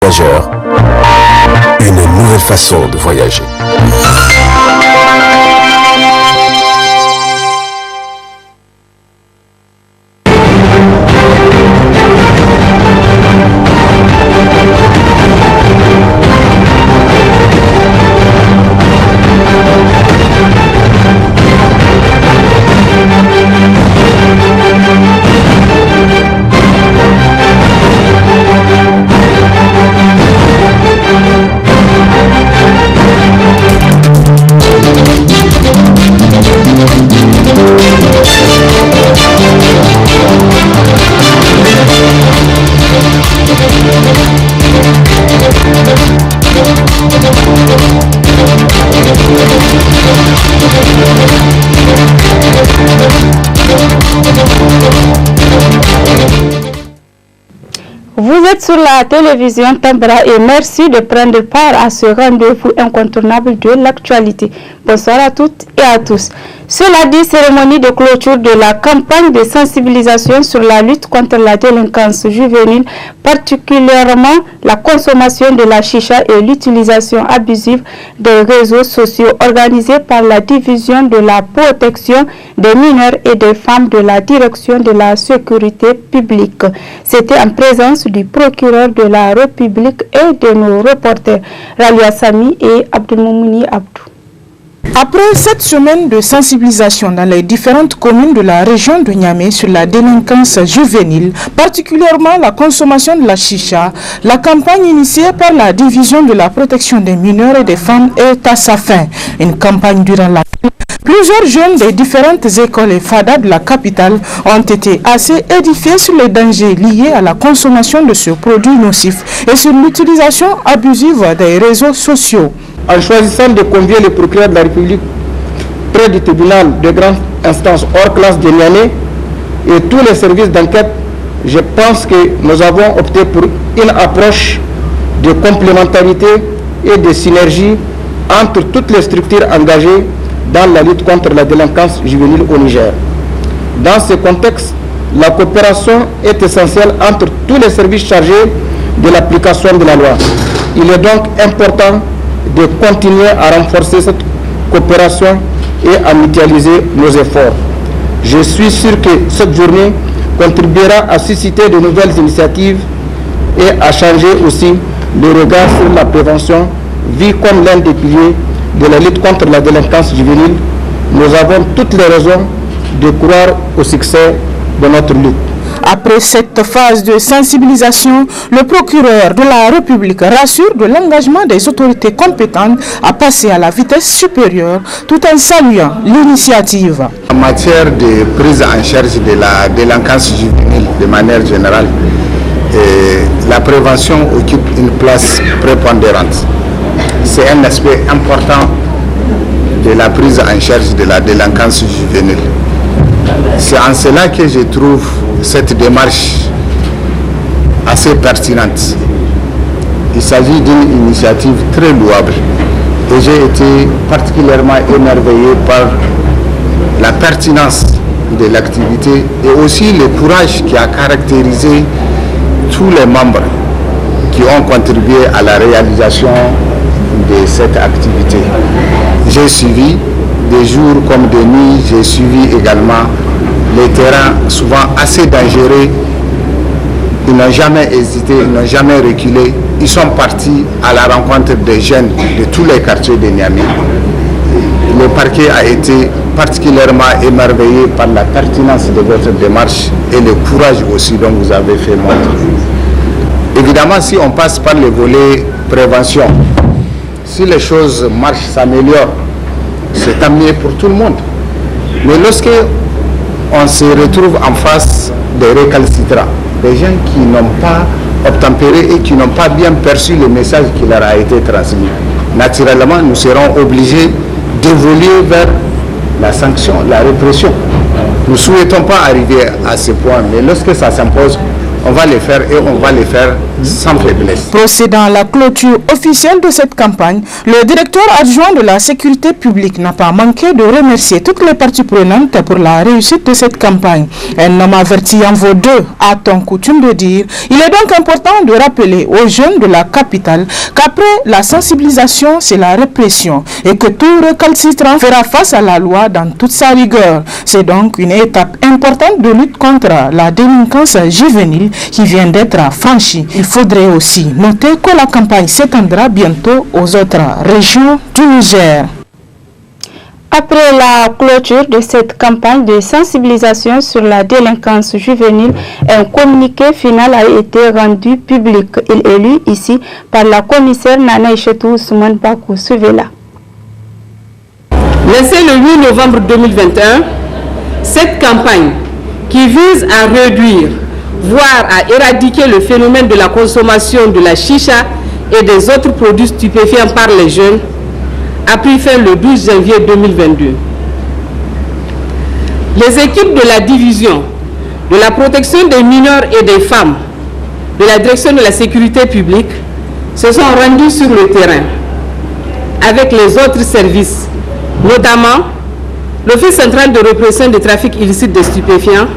voyageurs, une nouvelle façon de voyager. Vous êtes sur la télévision Tambara et merci de prendre part à ce rendez-vous incontournable de l'actualité. Bonsoir à toutes et à tous. Cela dit, cérémonie de clôture de la campagne de sensibilisation sur la lutte contre la délinquance juvénile, particulièrement la consommation de la chicha et l'utilisation abusive des réseaux sociaux, organisée par la division de la protection des mineurs et des femmes de la direction de la sécurité publique. C'était en présence du procureur de la République et de nos reporters Ralia Sami et Abdelmoumouni Abdou. Après cette semaine de sensibilisation dans les différentes communes de la région de Niamey sur la délinquance juvénile, particulièrement la consommation de la chicha, la campagne initiée par la division de la protection des mineurs et des femmes est à sa fin. Une campagne durant laquelle plusieurs jeunes des différentes écoles et fadas de la capitale ont été assez édifiés sur les dangers liés à la consommation de ce produit nocif et sur l'utilisation abusive des réseaux sociaux. En choisissant de convier le procureur de la République près du tribunal de grande instance hors classe de Niamey et tous les services d'enquête, je pense que nous avons opté pour une approche de complémentarité et de synergie entre toutes les structures engagées dans la lutte contre la délinquance juvénile au Niger. Dans ce contexte, la coopération est essentielle entre tous les services chargés de l'application de la loi. Il est donc important de continuer à renforcer cette coopération et à mutualiser nos efforts. Je suis sûr que cette journée contribuera à susciter de nouvelles initiatives et à changer aussi le regard sur la prévention, vue comme l'un des piliers de la lutte contre la délinquance juvénile. Nous avons toutes les raisons de croire au succès de notre lutte. Après cette phase de sensibilisation, le procureur de la République rassure de l'engagement des autorités compétentes à passer à la vitesse supérieure tout en saluant l'initiative. En matière de prise en charge de la délinquance juvénile de manière générale, la prévention occupe une place prépondérante. C'est un aspect important de la prise en charge de la délinquance juvénile. C'est en cela que je trouve cette démarche assez pertinente. Il s'agit d'une initiative très louable et j'ai été particulièrement émerveillé par la pertinence de l'activité et aussi le courage qui a caractérisé tous les membres qui ont contribué à la réalisation de cette activité. J'ai suivi des jours comme des nuits, j'ai suivi également les terrains souvent assez dangereux. Ils n'ont jamais hésité, ils n'ont jamais reculé. Ils sont partis à la rencontre des jeunes de tous les quartiers de Niamey. Le parquet a été particulièrement émerveillé par la pertinence de votre démarche et le courage aussi dont vous avez fait montre. Évidemment, si on passe par le volet prévention, si les choses marchent, s'améliorent, c'est tant mieux pour tout le monde. Mais lorsque on se retrouve en face des récalcitrants, des gens qui n'ont pas obtempéré et qui n'ont pas bien perçu le message qui leur a été transmis, naturellement, nous serons obligés d'évoluer vers la sanction, la répression. Nous ne souhaitons pas arriver à ce point, mais lorsque ça s'impose, on va les faire et on va les faire sans faiblesse. Procédant à la clôture officielle de cette campagne, le directeur adjoint de la sécurité publique n'a pas manqué de remercier toutes les parties prenantes pour la réussite de cette campagne. Un homme averti en vaut deux, a-t-on coutume de dire. Il est donc important de rappeler aux jeunes de la capitale qu'après la sensibilisation, c'est la répression et que tout récalcitrant fera face à la loi dans toute sa rigueur. C'est donc une étape importante de lutte contre la délinquance juvénile qui vient d'être franchie. Il faudrait aussi noter que la campagne s'étendra bientôt aux autres régions du Niger. Après la clôture de cette campagne de sensibilisation sur la délinquance juvénile, un communiqué final a été rendu public. Il est lu ici par la commissaire Nana Ishetou Ousmane Bakou. Suivez-la. Lancée le 8 novembre 2021, cette campagne qui vise à réduire, voire à éradiquer le phénomène de la consommation de la chicha et des autres produits stupéfiants par les jeunes a pris fin le 12 janvier 2022. Les équipes de la division de la protection des mineurs et des femmes de la direction de la sécurité publique se sont rendues sur le terrain avec les autres services, notamment l'Office central de répression des trafics illicites de stupéfiants,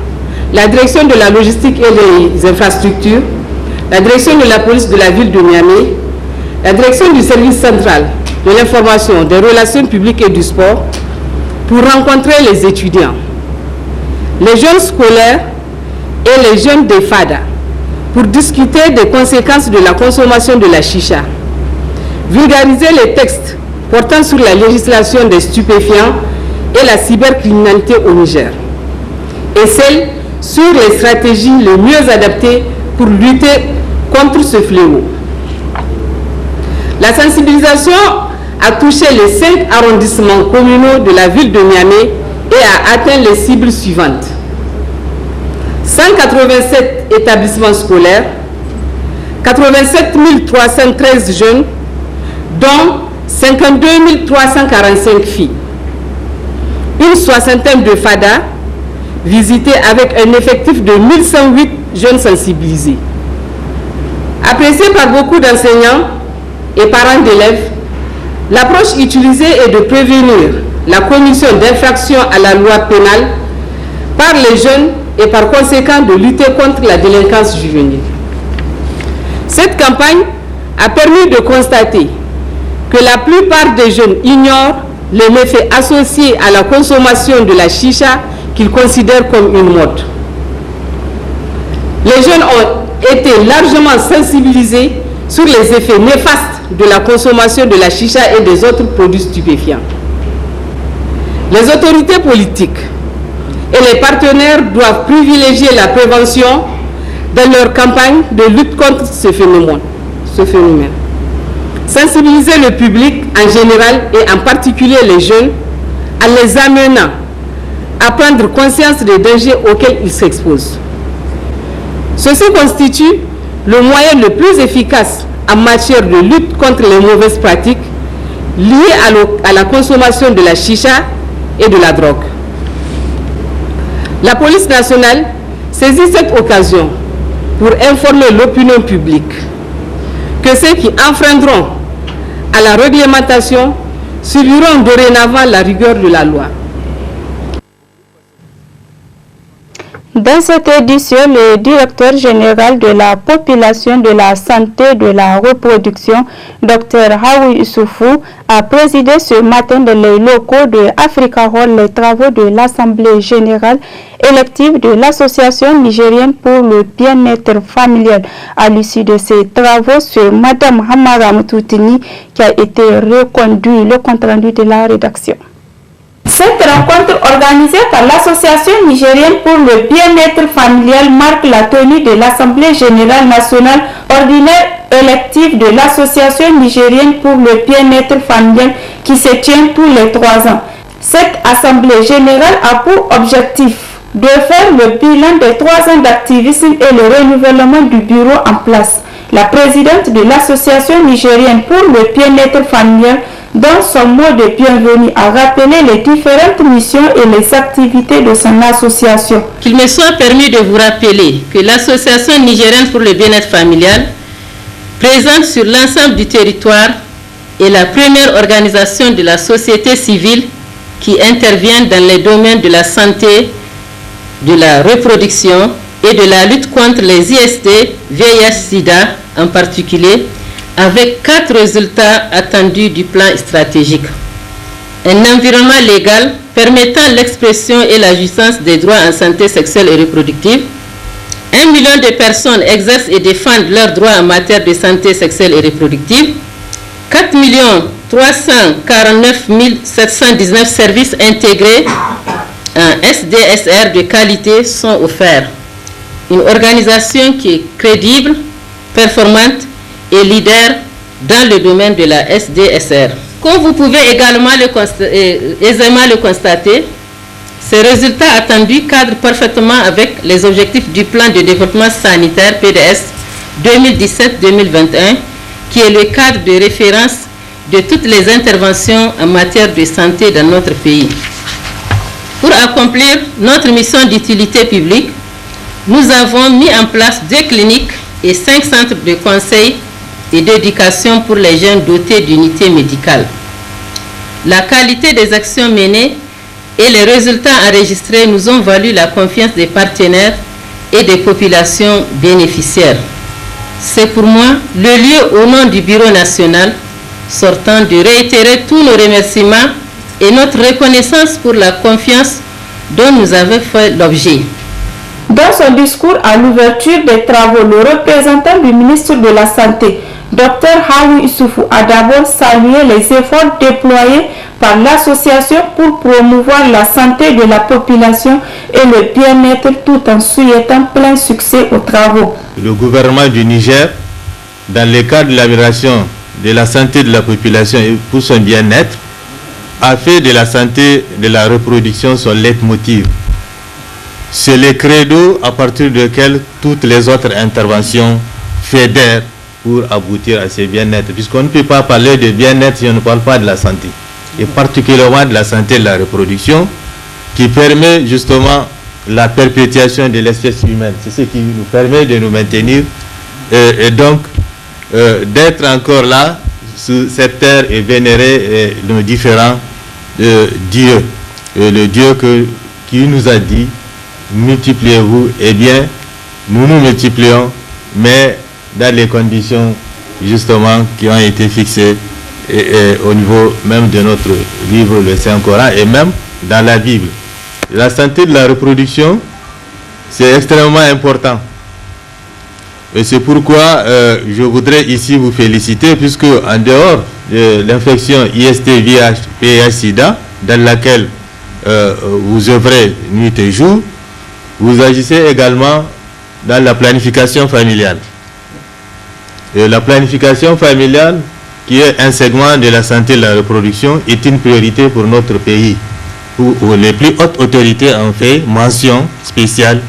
la direction de la logistique et des infrastructures, la direction de la police de la ville de Niamey, la direction du service central de l'information, des relations publiques et du sport pour rencontrer les étudiants, les jeunes scolaires et les jeunes des FADA pour discuter des conséquences de la consommation de la chicha, vulgariser les textes portant sur la législation des stupéfiants et la cybercriminalité au Niger, et celle sur les stratégies les mieux adaptées pour lutter contre ce fléau. La sensibilisation a touché les 5 arrondissements communaux de la ville de Niamey et a atteint les cibles suivantes. 187 établissements scolaires, 87 313 jeunes, dont 52 345 filles. Une soixantaine de FADA visités avec un effectif de 1108 jeunes sensibilisés. Apprécié par beaucoup d'enseignants et parents d'élèves, l'approche utilisée est de prévenir la commission d'infraction à la loi pénale par les jeunes et par conséquent de lutter contre la délinquance juvénile. Cette campagne a permis de constater que la plupart des jeunes ignorent les méfaits associés à la consommation de la chicha qu'ils considèrent comme une mode. Les jeunes ont été largement sensibilisés sur les effets néfastes de la consommation de la chicha et des autres produits stupéfiants. Les autorités politiques et les partenaires doivent privilégier la prévention dans leur campagne de lutte contre ce phénomène. Sensibiliser le public en général et en particulier les jeunes en les amenant à prendre conscience des dangers auxquels ils s'exposent. Ceci constitue le moyen le plus efficace en matière de lutte contre les mauvaises pratiques liées à la consommation de la chicha et de la drogue. La police nationale saisit cette occasion pour informer l'opinion publique que ceux qui enfreindront à la réglementation subiront dorénavant la rigueur de la loi. Dans cette édition, le directeur général de la population, de la santé et de la reproduction, Dr Haoui Issoufou, a présidé ce matin dans les locaux de Africa Hall les travaux de l'Assemblée générale élective de l'Association nigérienne pour le bien-être familial. À l'issue de ces travaux, c'est Mme Hamara Moutoutini qui a été reconduit. Le compte-rendu de la rédaction. Cette rencontre organisée par l'Association nigérienne pour le bien-être familial marque la tenue de l'Assemblée générale nationale ordinaire élective de l'Association nigérienne pour le bien-être familial qui se tient tous les 3 ans. Cette Assemblée générale a pour objectif de faire le bilan des 3 ans d'activisme et le renouvellement du bureau en place. La présidente de l'Association nigérienne pour le bien-être familial, dans son mot de bienvenue, a rappelé les différentes missions et les activités de son association. Qu'il me soit permis de vous rappeler que l'Association nigérienne pour le bien-être familial, présente sur l'ensemble du territoire, est la première organisation de la société civile qui intervient dans les domaines de la santé, de la reproduction et de la lutte contre les IST, VIH-Sida en particulier, avec 4 résultats attendus du plan stratégique. Un environnement légal permettant l'expression et la jouissance des droits en santé sexuelle et reproductive. 1 million de personnes exercent et défendent leurs droits en matière de santé sexuelle et reproductive. 4 349 719 services intégrés en SDSR de qualité sont offerts. Une organisation qui est crédible, performante et leader dans le domaine de la SDSR. Comme vous pouvez également aisément le constater, ces résultats attendus cadrent parfaitement avec les objectifs du plan de développement sanitaire PDS 2017-2021, qui est le cadre de référence de toutes les interventions en matière de santé dans notre pays. Pour accomplir notre mission d'utilité publique, nous avons mis en place 2 cliniques et 5 centres de conseil et d'éducation pour les jeunes dotés d'unités médicales. La qualité des actions menées et les résultats enregistrés nous ont valu la confiance des partenaires et des populations bénéficiaires. C'est pour moi le lieu au nom du Bureau national sortant de réitérer tous nos remerciements et notre reconnaissance pour la confiance dont nous avons fait l'objet. Dans son discours à l'ouverture des travaux, le représentant du ministre de la Santé, Dr Hawi Issoufou, a d'abord salué les efforts déployés par l'association pour promouvoir la santé de la population et le bien-être tout en souhaitant plein succès aux travaux. Le gouvernement du Niger, dans le cadre de l'amélioration de la santé de la population et pour son bien-être, a fait de la santé de la reproduction son leitmotiv. C'est le credo à partir duquel toutes les autres interventions fédèrent pour aboutir à ce bien-être. Puisqu'on ne peut pas parler de bien-être si on ne parle pas de la santé. Et particulièrement de la santé de la reproduction, qui permet justement la perpétuation de l'espèce humaine. C'est ce qui nous permet de nous maintenir et donc d'être encore là sur cette terre et vénérer nos différents dieux. Le Dieu qui nous a dit multipliez-vous, eh bien nous nous multiplions, mais dans les conditions justement qui ont été fixées et au niveau même de notre livre, le Saint-Coran, et même dans la Bible. La santé de la reproduction, c'est extrêmement important. Et c'est pourquoi je voudrais ici vous féliciter, puisque en dehors de l'infection IST-VIH-Sida, dans laquelle vous œuvrez nuit et jour, vous agissez également dans la planification familiale. Et la planification familiale, qui est un segment de la santé de la reproduction, est une priorité pour notre pays, où les plus hautes autorités ont fait mention spéciale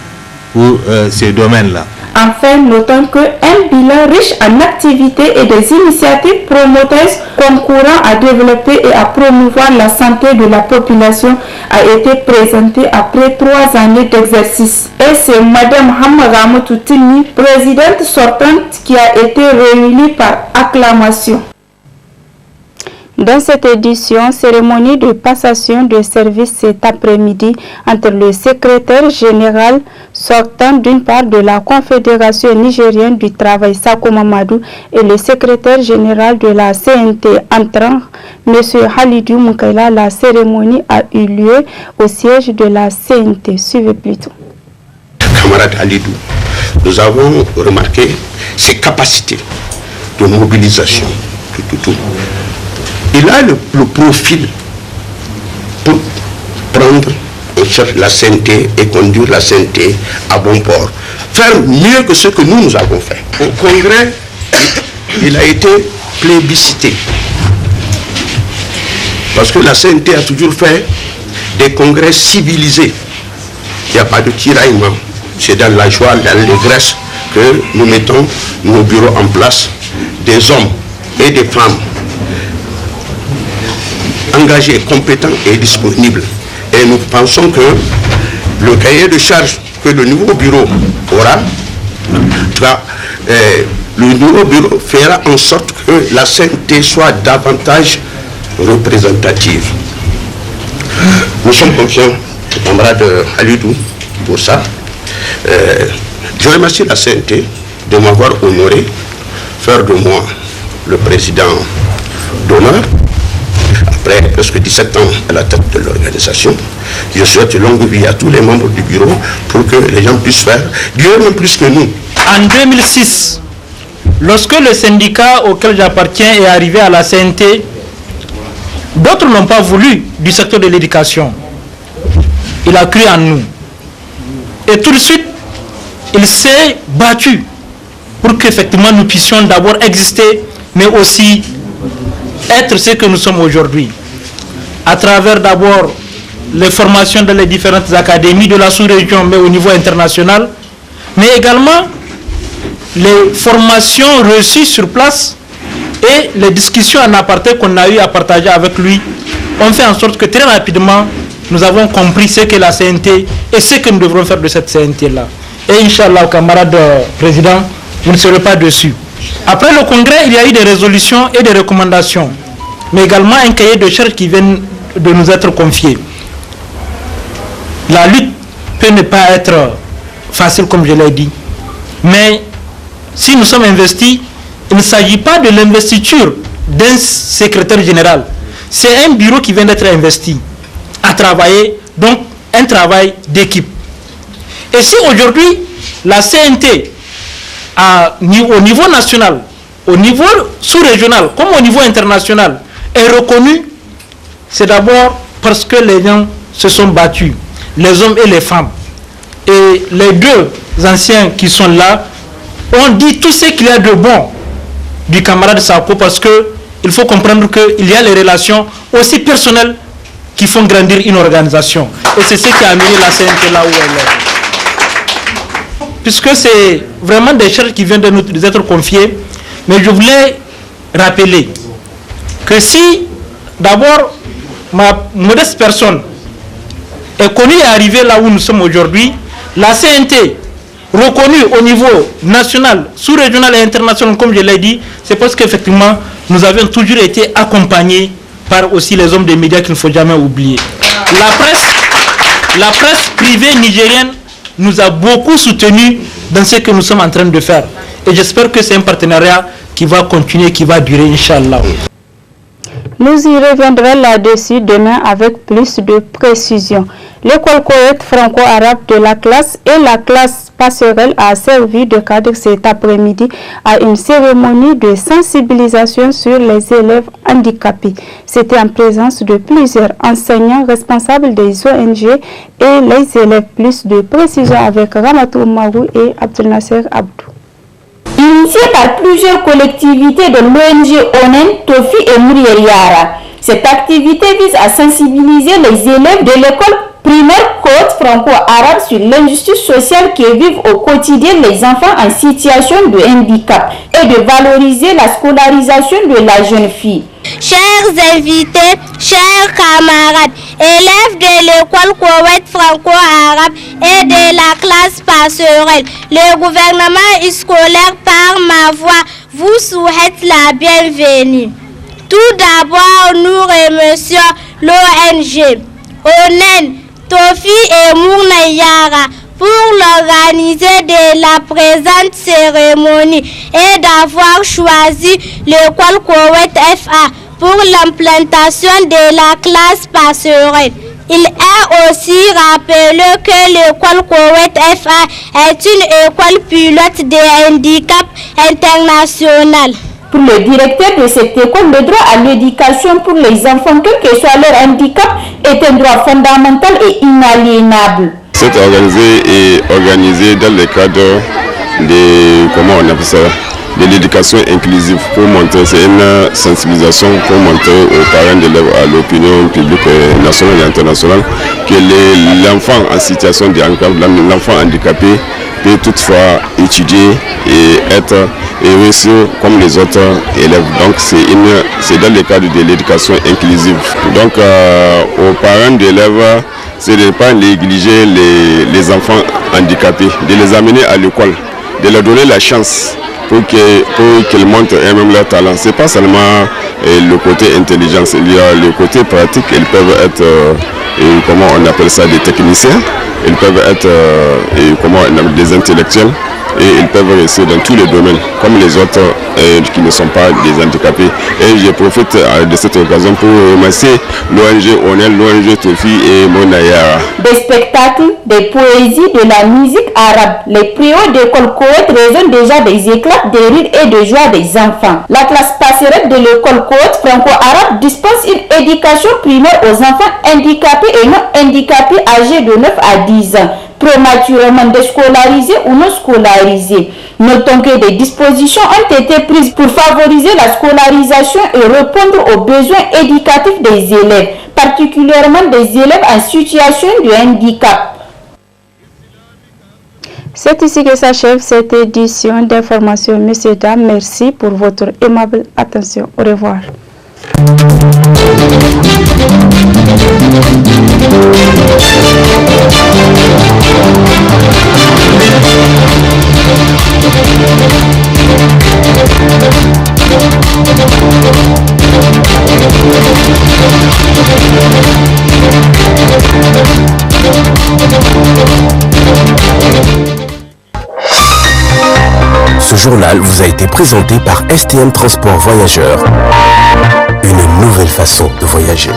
pour ces domaines-là. Enfin, notons qu'un bilan riche en activités et des initiatives promotrices concourant à développer et à promouvoir la santé de la population a été présenté après 3 années d'exercice. Et c'est Mme Hamaramotou Tini, présidente sortante, qui a été réunie par acclamation. Dans cette édition, cérémonie de passation de service cet après-midi entre le secrétaire général sortant d'une part de la Confédération nigérienne du travail Sako Mamadou et le secrétaire général de la CNT entrant, M. Halidou Moukaila. La cérémonie a eu lieu au siège de la CNT. Suivez plutôt. Camarade Halidou, nous avons remarqué ses capacités de mobilisation. Tout. Il a le profil pour prendre en charge la CNT et conduire la CNT à bon port. Faire mieux que ce que nous avons fait. Au congrès, il a été plébiscité. Parce que la CNT a toujours fait des congrès civilisés. Il n'y a pas de tiraillement. C'est dans la joie, dans l'allégresse que nous mettons nos bureaux en place, des hommes et des femmes engagé, compétent et disponible. Et nous pensons que le cahier de charge que le nouveau bureau aura, le nouveau bureau fera en sorte que la CNT soit davantage représentative. Nous sommes confiants, camarade Halidou, pour ça. Je remercie la CNT de m'avoir honoré, faire de moi le président d'honneur. Après presque 17 ans à la tête de l'organisation, je souhaite longue vie à tous les membres du bureau pour que les gens puissent faire Dieu même plus que nous. En 2006, lorsque le syndicat auquel j'appartiens est arrivé à la CNT, d'autres n'ont pas voulu du secteur de l'éducation. Il a cru en nous. Et tout de suite, il s'est battu pour qu'effectivement nous puissions d'abord exister, mais aussi être ce que nous sommes aujourd'hui. À travers d'abord les formations dans les différentes académies de la sous-région, mais au niveau international, mais également les formations reçues sur place et les discussions en aparté qu'on a eu à partager avec lui ont fait en sorte que très rapidement, nous avons compris ce qu'est la CNT et ce que nous devrons faire de cette CNT-là. Et Inch'Allah, camarade président, vous ne serez pas dessus. Après le congrès, il y a eu des résolutions et des recommandations, mais également un cahier de charges qui vient de nous être confié. La lutte peut ne pas être facile, comme je l'ai dit, mais si nous sommes investis, il ne s'agit pas de l'investiture d'un secrétaire général. C'est un bureau qui vient d'être investi à travailler, donc un travail d'équipe. Et si aujourd'hui, la CNT, au niveau national, au niveau sous-régional, comme au niveau international, est reconnue, c'est d'abord parce que les gens se sont battus, les hommes et les femmes. Et les deux anciens qui sont là ont dit tout ce qu'il y a de bon du camarade Sako, parce qu'il faut comprendre qu'il y a les relations aussi personnelles qui font grandir une organisation. Et c'est ce qui a amené la CNT là où elle est. Puisque c'est vraiment des charges qui viennent de nous être confiées, mais je voulais rappeler que si d'abord ma modeste personne est connue et arrivée là où nous sommes aujourd'hui, la CNT reconnue au niveau national, sous-régional et international, comme je l'ai dit, c'est parce qu'effectivement nous avions toujours été accompagnés par aussi les hommes des médias qu'il ne faut jamais oublier. La presse privée nigérienne nous a beaucoup soutenus dans ce que nous sommes en train de faire. Et j'espère que c'est un partenariat qui va continuer, qui va durer, Inch'Allah. Nous y reviendrons là-dessus demain avec plus de précision. L'école Koweït franco-arabe de la classe et la classe passerelle a servi de cadre cet après-midi à une cérémonie de sensibilisation sur les élèves handicapés. C'était en présence de plusieurs enseignants responsables des ONG et les élèves. Plus de précision avec Ramatou Marou et Abdel Nasser Abdou. Initié par plusieurs collectivités de l'ONG ONEN, Tofi et Muriel Yara, cette activité vise à sensibiliser les élèves de l'école primaire Côte franco-arabe sur l'injustice sociale que vivent au quotidien les enfants en situation de handicap et de valoriser la scolarisation de la jeune fille. Chers invités, chers camarades, élèves de l'école Koweït franco-arabe et de la classe passerelle, le gouvernement scolaire par ma voix vous souhaite la bienvenue. Tout d'abord, nous remercions l'ONG ONEN, Tofi et Mourna Yara pour l'organiser de la présente cérémonie et d'avoir choisi l'école Koweït FA pour l'implantation de la classe passerelle. Il est aussi rappelé que l'école Koweït FA est une école pilote de handicap international. Pour le directeur de cette école, le droit à l'éducation pour les enfants, quel que soit leur handicap, est un droit fondamental et inaliénable. C'est organisé dans le cadre de, comment on appelle ça, de l'éducation inclusive pour montrer, c'est une sensibilisation pour montrer aux parents d'élèves, à l'opinion publique nationale et internationale que l'enfant en situation de handicap, l'enfant handicapé peut toutefois étudier et être et réussir comme les autres élèves. Donc c'est dans le cadre de l'éducation inclusive. Donc aux parents d'élèves, c'est de ne pas négliger les enfants handicapés, de les amener à l'école, de leur donner la chance pour qu'ils montrent eux-mêmes leur talent. Ce n'est pas seulement le côté intelligence, il y a le côté pratique. Ils peuvent être, comment on appelle ça, des techniciens, ils peuvent être des intellectuels, et ils peuvent réussir dans tous les domaines, comme les autres qui ne sont pas des handicapés. Et je profite de cette occasion pour remercier l'ONG ONEL, l'ONG Tofi et Monayara. Des spectacles, des poésies, de la musique arabe, les préaux d'école Koweït résonnent déjà des éclats, des rires et de joie des enfants. La classe passerelle de l'école Koweït franco-arabe dispense une éducation primaire aux enfants handicapés et non handicapés âgés de 9 à 10 ans. Prématurément déscolarisés ou non scolarisés. Notons que des dispositions ont été prises pour favoriser la scolarisation et répondre aux besoins éducatifs des élèves, particulièrement des élèves en situation de handicap. C'est ici que s'achève cette édition d'information. Messieurs, dames, merci pour votre aimable attention. Au revoir. Ce journal vous a été présenté par STM Transport Voyageurs. Une nouvelle façon de voyager.